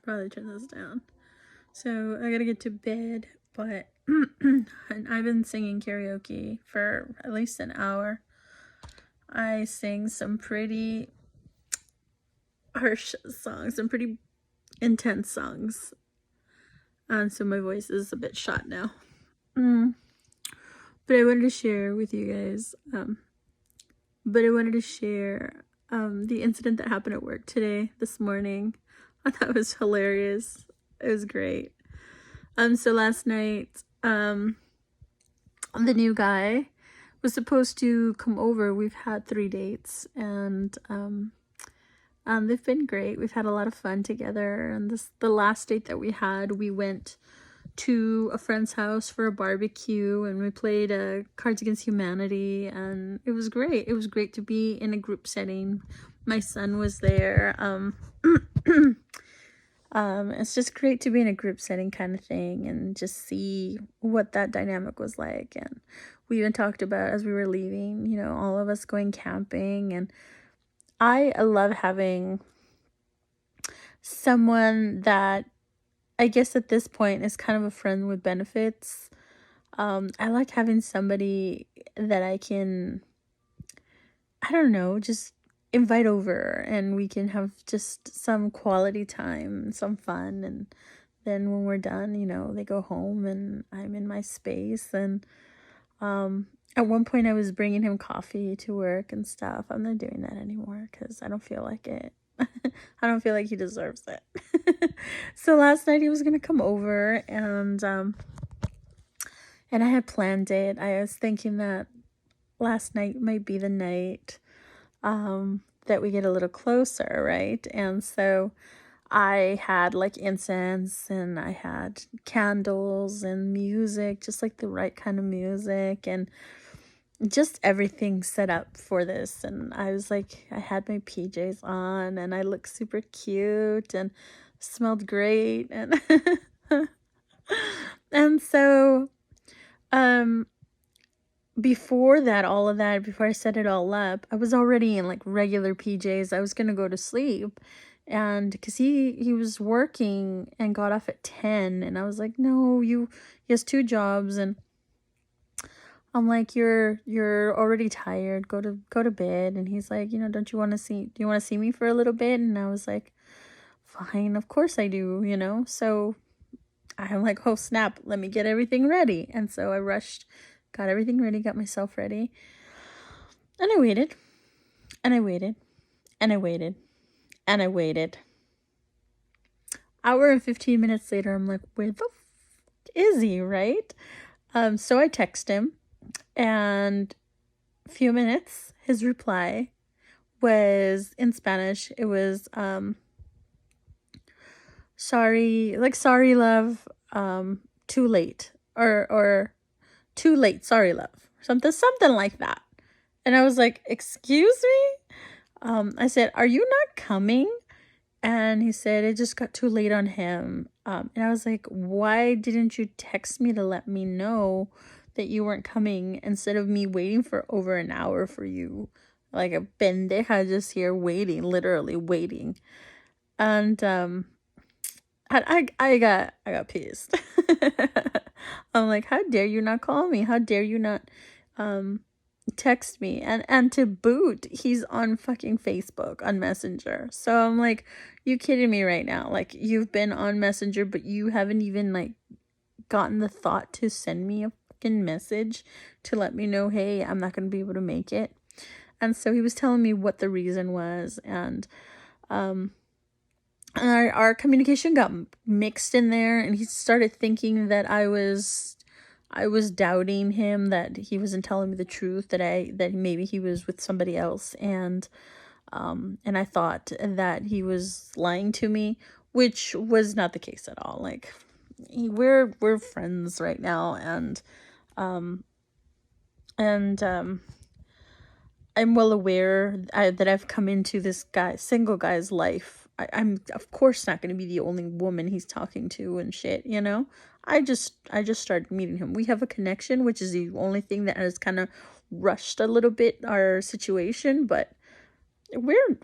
probably turn this down. So I gotta get to bed, but and I've been singing karaoke for at least an hour. I sing some pretty harsh songs, some pretty intense songs. So my voice is a bit shot now. But I wanted to share with you guys, the incident that happened at work today, this morning. I thought it was hilarious. It was great. So last night, the new guy was supposed to come over. We've had 3 dates, and they've been great. We've had a lot of fun together. And the last date that we had, we went to a friend's house for a barbecue, and we played Cards Against Humanity, and it was great. It was great to be in a group setting. My son was there. It's just great to be in a group setting kind of thing and just see what that dynamic was like. And we even talked about, as we were leaving, you know, all of us going camping. And I love having someone that I guess at this point is kind of a friend with benefits. I like having somebody that I can, I don't know, just invite over, and we can have just some quality time, some fun. And then when we're done, you know, they go home and I'm in my space. And at one point I was bringing him coffee to work and stuff. I'm not doing that anymore because I don't feel like it. I don't feel like he deserves it. So last night he was gonna come over, and I had planned it. I was thinking that last night might be the night that we get a little closer, right? And so I had like incense, and I had candles and music, just like the right kind of music, and just everything set up for this. And I was like, I had my PJs on, and I looked super cute and smelled great. And and so before that, all of that, before I set it all up, I was already in like regular PJs. I was gonna go to sleep, and because he was working and got off at 10, and I was like, no, he has 2 jobs, and I'm like, you're already tired. Go to bed. And he's like, you know, do you want to see me for a little bit? And I was like, fine, of course I do, you know. So I'm like, oh snap, let me get everything ready. And so I rushed, got everything ready, got myself ready. And I waited. And I waited. And I waited. And I waited. Hour and 15 minutes later, I'm like, where the is he, right? So I text him. And a few minutes, his reply was in Spanish. It was sorry love, too late, or too late, sorry love, something like that. And I was like, excuse me? I said, are you not coming? And he said it just got too late on him. And I was like, why didn't you text me to let me know that you weren't coming, instead of me waiting for over an hour for you? Like a pendeja just here waiting, literally waiting. And I got pissed. I'm like, how dare you not call me? How dare you not text me? And to boot, he's on fucking Facebook, on Messenger. So I'm like, you kidding me right now? Like, you've been on Messenger, but you haven't even like gotten the thought to send me a fucking message to let me know, hey, I'm not gonna be able to make it. And so he was telling me what the reason was, and our communication got mixed in there, and he started thinking that I was doubting him, that he wasn't telling me the truth, that maybe he was with somebody else, and I thought that he was lying to me, which was not the case at all. Like, we're friends right now, and I'm well aware that I've come into this single guy's life. I'm of course not going to be the only woman he's talking to and shit, you know. I just started meeting him. We have a connection, which is the only thing that has kind of rushed a little bit our situation, but we're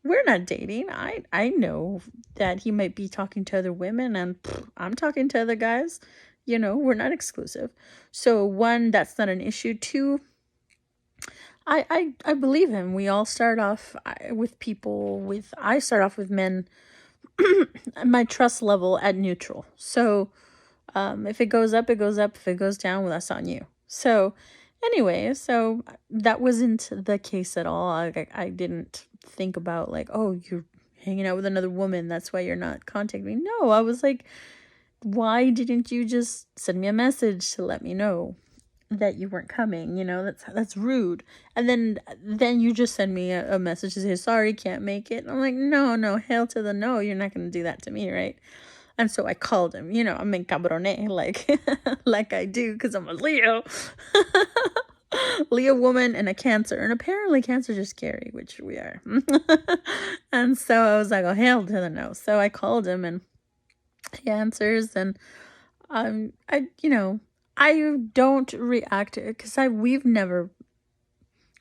we're not dating. I know that he might be talking to other women, and I'm talking to other guys. We're not exclusive. So one, that's not an issue. Two, I believe him. We all start off with people with I start off with men my trust level at neutral. So if it goes up, it goes up. If it goes down, well, that's on you. So anyway, so that wasn't the case at all. I didn't think about like, oh, you're hanging out with another woman, that's why you're not contacting me. No, I was like, why didn't you just send me a message to let me know that you weren't coming? That's rude. And then you just send me a message to say sorry, can't make it. And I'm like, no, hell to the no, you're not gonna do that to me, right? And so I called him, I'm in cabrone, like like I do, because I'm a Leo. Leo woman and a Cancer, and apparently Cancers are scary, which we are. And so I was like, oh, hell to the no. So I called him, and he answers, and I don't react to it because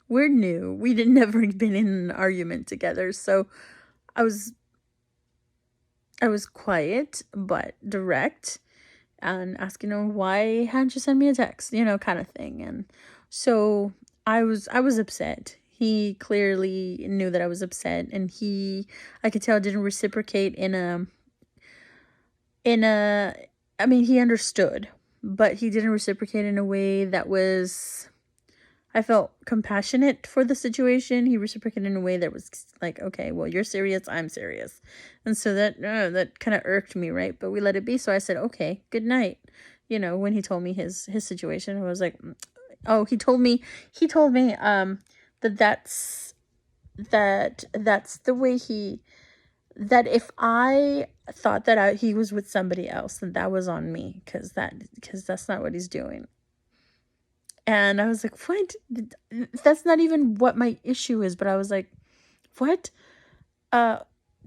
we're new. We did never been in an argument together. So I was quiet but direct and asking him, why hadn't you sent me a text, kind of thing. And so I was upset. He clearly knew that I was upset, and I could tell, didn't reciprocate I mean, he understood, but he didn't reciprocate in a way that was, I felt compassionate for the situation. He reciprocated in a way that was like, okay, well, you're serious, I'm serious. And so that kind of irked me, right? But we let it be. So I said, okay, good night. When he told me his situation, I was like, oh, he told me that's the way that if I thought that he was with somebody else, then that was on me, because that's not what he's doing. And I was like, what? That's not even what my issue is. But I was like, what? That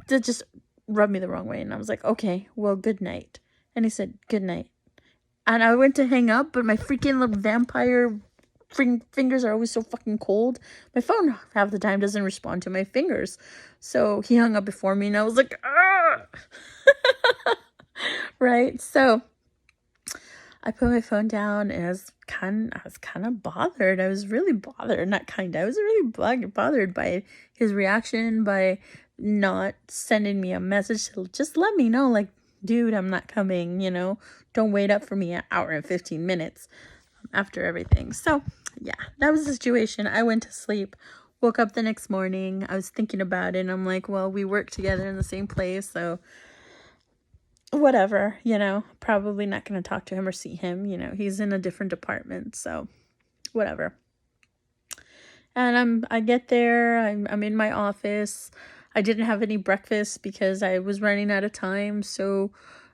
just rubbed me the wrong way. And I was like, okay, well, good night. And he said, good night. And I went to hang up, but my freaking little vampire fingers are always so fucking cold. My phone half the time doesn't respond to my fingers. So he hung up before me, and I was like, ah! Right? So I put my phone down, and I was kind of bothered. I was really bothered. I was really bothered by his reaction, by not sending me a message to just let me know, like, dude, I'm not coming, don't wait up for me an hour and 15 minutes after everything. So yeah, that was the situation. I went to sleep, woke up the next morning. I was thinking about it, and I'm like, well, we work together in the same place, so whatever, probably not going to talk to him or see him. He's in a different department, so whatever. And I get there, I'm in my office. I didn't have any breakfast because I was running out of time, so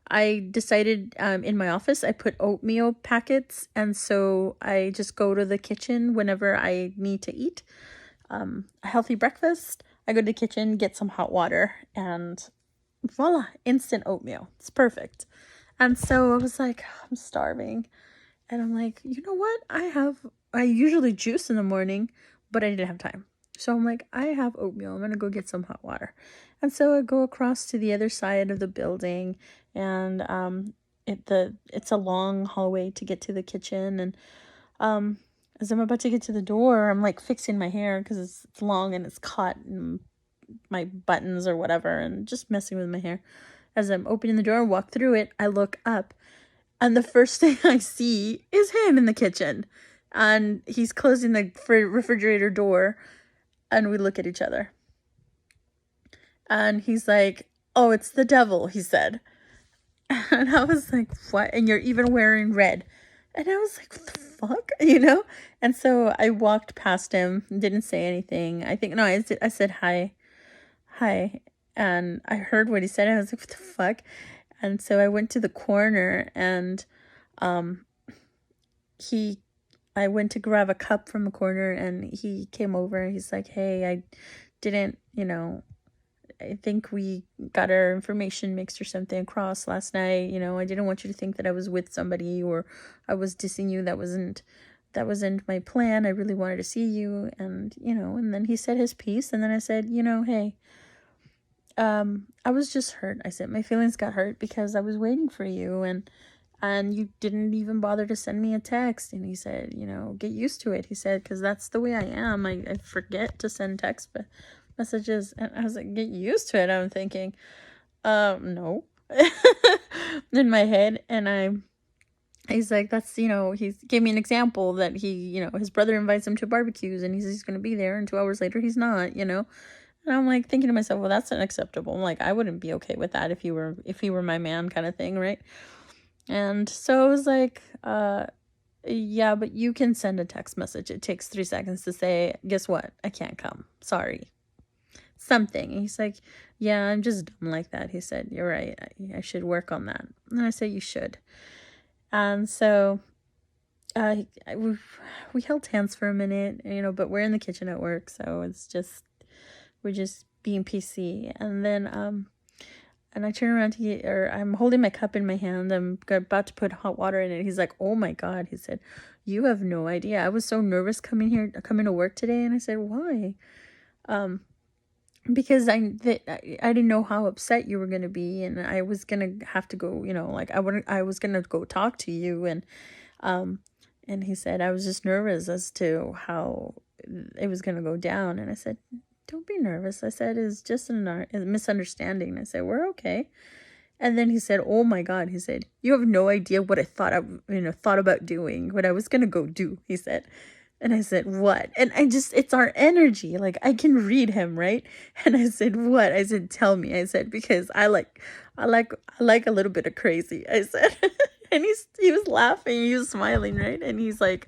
I decided in my office I put oatmeal packets, and so I just go to the kitchen whenever I need to eat a healthy breakfast. I go to the kitchen, get some hot water, and voila, instant oatmeal. It's perfect. And so I was like, I'm starving. And I'm like, you know what? I usually juice in the morning, but I didn't have time. So I'm like, I have oatmeal. I'm going to go get some hot water. And so I go across to the other side of the building, and it's a long hallway to get to the kitchen. And as I'm about to get to the door, I'm like fixing my hair because it's long and it's caught in my buttons or whatever, and just messing with my hair. As I'm opening the door and walk through it, I look up, and the first thing I see is him in the kitchen. And he's closing the refrigerator door, and we look at each other. And he's like, oh, it's the devil, he said. And I was like, what? And you're even wearing red. And I was like, what the fuck? And so I walked past him, didn't say anything. I said hi. And I heard what he said. I was like, what the fuck? And so I went to the corner, and I went to grab a cup from the corner, and he came over, and he's like, hey, I didn't, I think we got our information mixed or something across last night. I didn't want you to think that I was with somebody or I was dissing you. That wasn't my plan. I really wanted to see you. And, and then he said his piece, and then I said, hey, I was just hurt. I said my feelings got hurt because I was waiting for you, and you didn't even bother to send me a text. And he said, get used to it. He said, because that's the way I am. I forget to send text messages. And I was like, get used to it. I'm thinking, no. In my head. And he's like, that's, he gave me an example that his brother invites him to barbecues and he's going to be there, and 2 hours later he's not. And I'm like thinking to myself, well, that's unacceptable. I'm like, I wouldn't be okay with that if he were my man, kind of thing, right? And so I was like, yeah, but you can send a text message. It takes 3 seconds to say, guess what? I can't come. Sorry. Something. And he's like, yeah, I'm just dumb like that. He said, you're right. I should work on that. And I said, you should. And so we held hands for a minute, but we're in the kitchen at work. So we're just being PC. And then, and I turn around I'm holding my cup in my hand. I'm about to put hot water in it. He's like, oh my God. He said, you have no idea. I was so nervous coming to work today. And I said, why? Because I didn't know how upset you were going to be. And I was going to have to go, I was going to go talk to you. And he said, I was just nervous as to how it was going to go down. And I said, don't be nervous. I said, it's just a misunderstanding. I said, we're okay. And then he said, oh my God. He said, you have no idea what I thought about doing, what I was going to go do, he said. And I said, what? And it's our energy. Like, I can read him, right? And I said, what? I said, tell me. I said, because I like a little bit of crazy, I said. And he was laughing, he was smiling, right? And he's like,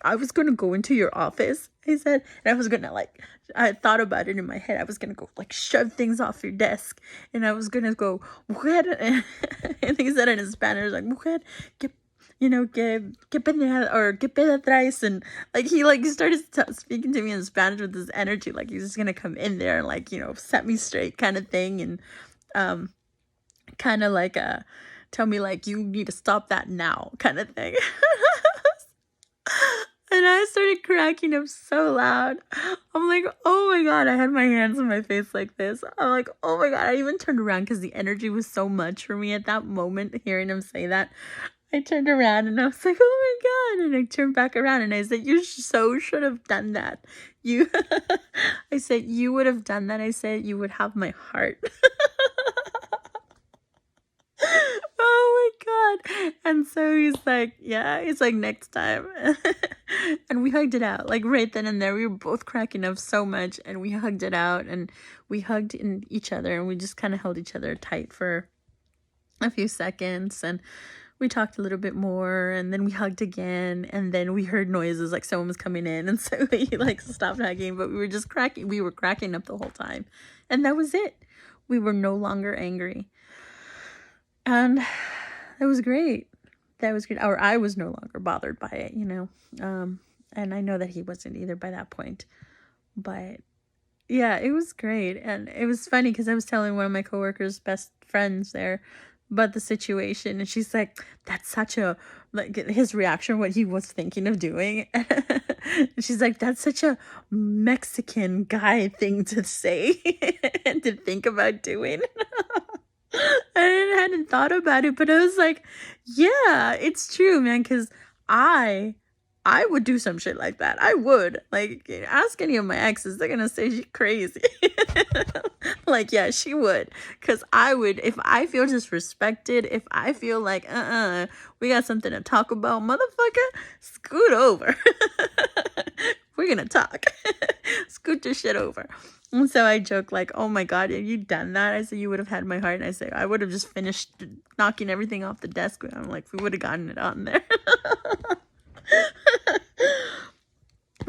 I was going to go into your office, he said, and I was going to I thought about it in my head. I was going to go shove things off your desk. And I was going to go, mujer. And he said it in Spanish, like, mujer, que pena, or que peda traes. And he started speaking to me in Spanish with this energy, like he's just going to come in there and set me straight kind of thing. And kind of tell me you need to stop that now kind of thing. And I started cracking up so loud. I'm like, oh my God, I had my hands on my face like this. I'm like, oh my God. I even turned around because the energy was so much for me at that moment, hearing him say that. I turned around and I was like, oh my God. And I turned back around and I said, you should have done that. I said, you would have done that. I said, you would have my heart. Oh my God. And so he's like, yeah, he's like, next time. And we hugged it out, right then and there. We were both cracking up so much, and we hugged it out, and we hugged in each other, and we just kind of held each other tight for a few seconds, and we talked a little bit more, and then we hugged again, and then we heard noises like someone was coming in, and so we stopped hugging, but we were cracking up the whole time. And that was it. We were no longer angry. And that was great. Or I was no longer bothered by it, and I know that he wasn't either by that point. But yeah, it was great. And it was funny because I was telling one of my coworkers' best friends there about the situation, and she's like, that's such a, his reaction, what he was thinking of doing. And she's like, that's such a Mexican guy thing to say and to think about doing. I hadn't thought about it, but I was like, yeah, it's true, man, because I would do some shit like that. I would. Ask any of my exes, they're gonna say she's crazy. Yeah, she would. Because I would, if I feel disrespected, if I feel like, we got something to talk about, motherfucker, scoot over. We're gonna talk. Scoot your shit over. And so I joke oh my God, have you done that? I said, you would have had my heart. And I said, I would have just finished knocking everything off the desk. I'm like, we would have gotten it on there.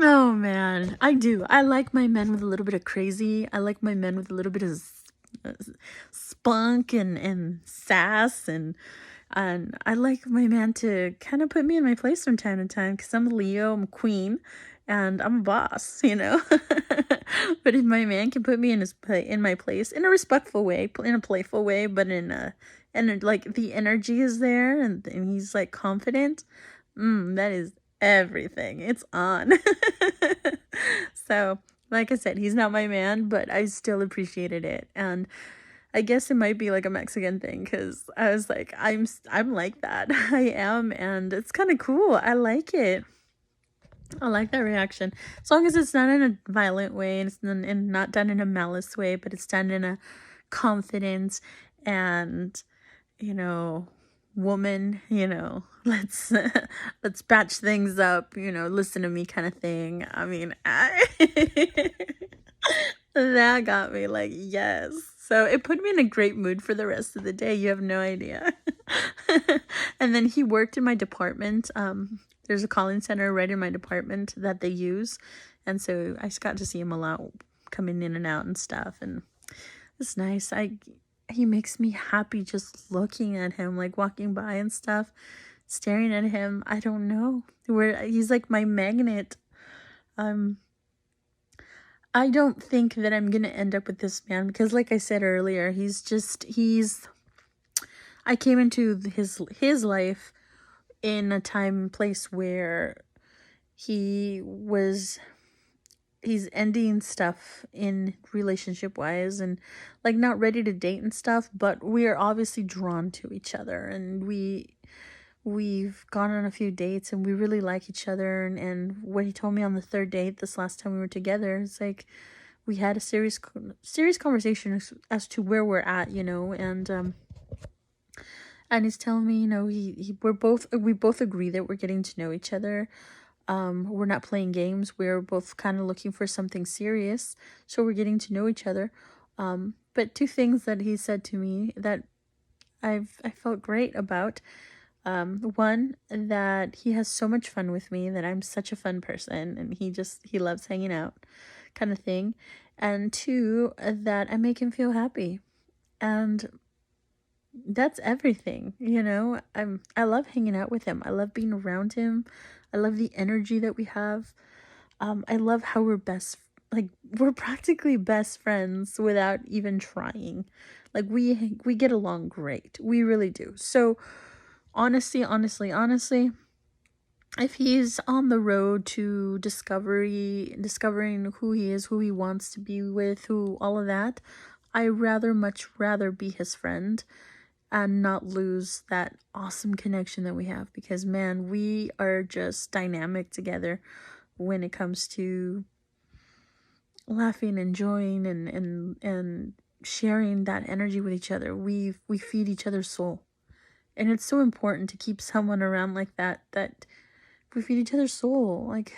Oh man, I do. I like my men with a little bit of crazy. I like my men with a little bit of spunk and sass, and I like my man to kind of put me in my place from time to time, because I'm a Leo, I'm a queen, and I'm a boss, But if my man can put me in my place in a respectful way, in a playful way, but and the energy is there, and he's confident, that is everything. It's on. So like I said, he's not my man, but I still appreciated it. And I guess it might be like a Mexican thing, because I was like, I'm like that. I am, and it's kind of cool. I like it. I like that reaction. As long as it's not in a violent way, and it's not done in a malice way, but it's done in a confidence and, you know, woman, let's let's patch things up, listen to me kind of thing. I mean, that got me like, yes. So it put me in a great mood for the rest of the day. You have no idea. And then he worked in my department. There's a calling center right in my department that they use. And so I just got to see him a lot, coming in and out and stuff. And it's nice. He makes me happy just looking at him, like walking by and stuff, staring at him. I don't know. He's like my magnet. I don't think that I'm gonna end up with this man, because like I said earlier, I came into his life in a time and place where he's ending stuff in relationship wise, and like not ready to date and stuff, but we are obviously drawn to each other, and we've gone on a few dates and we really like each other. And what he told me on the third date this last time we were together, it's like we had a serious conversation as to where we're at, and he's telling me, we both agree that we're getting to know each other. We're not playing games. We're both kind of looking for something serious, so we're getting to know each other. But two things that he said to me that I felt great about. One, that he has so much fun with me, that I'm such a fun person, and he loves hanging out, kind of thing. And two, that I make him feel happy. And that's everything, I love hanging out with him. I love being around him. I love the energy that we have. I love how we're practically best friends without even trying. Like we get along great. We really do. So honestly, if he's on the road to discovering who he is, who he wants to be with, who all of that, I much rather be his friend and not lose that awesome connection that we have, because man, we are just dynamic together when it comes to laughing, enjoying, and sharing that energy with each other. We feed each other's soul. And it's so important to keep someone around like that we feed each other's soul. Like,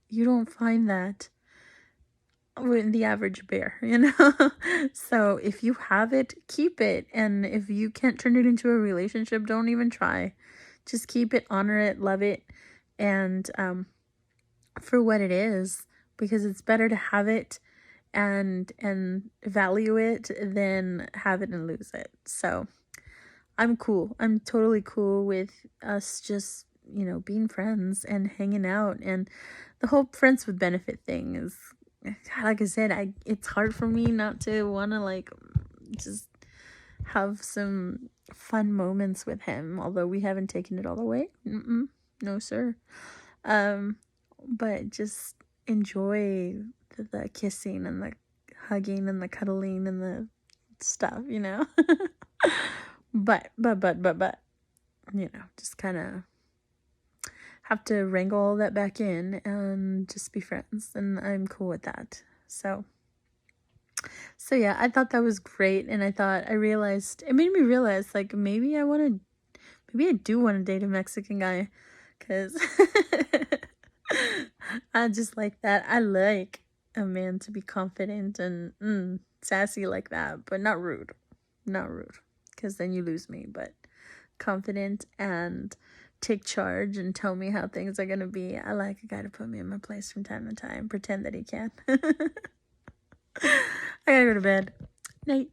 you don't find that with the average bear, So if you have it, keep it. And if you can't turn it into a relationship, don't even try. Just keep it, honor it, love it, and for what it is, because it's better to have it and value it than have it and lose it. So I'm cool. I'm totally cool with us just, being friends and hanging out. And the whole friends with benefit thing is, like I said, it's hard for me not to want to just have some fun moments with him, although we haven't taken it all the way. No, sir. But just enjoy the kissing and the hugging and the cuddling and the stuff, but just kind of have to wrangle all that back in and just be friends, and I'm cool with that. So yeah, I thought that was great, and it made me realize, like, maybe I do want to date a Mexican guy, because I just like that. I like a man to be confident and sassy like that, but not rude, because then you lose me. But confident and take charge and tell me how things are gonna be. I like a guy to put me in my place from time to time, pretend that he can. I gotta go to bed. Night.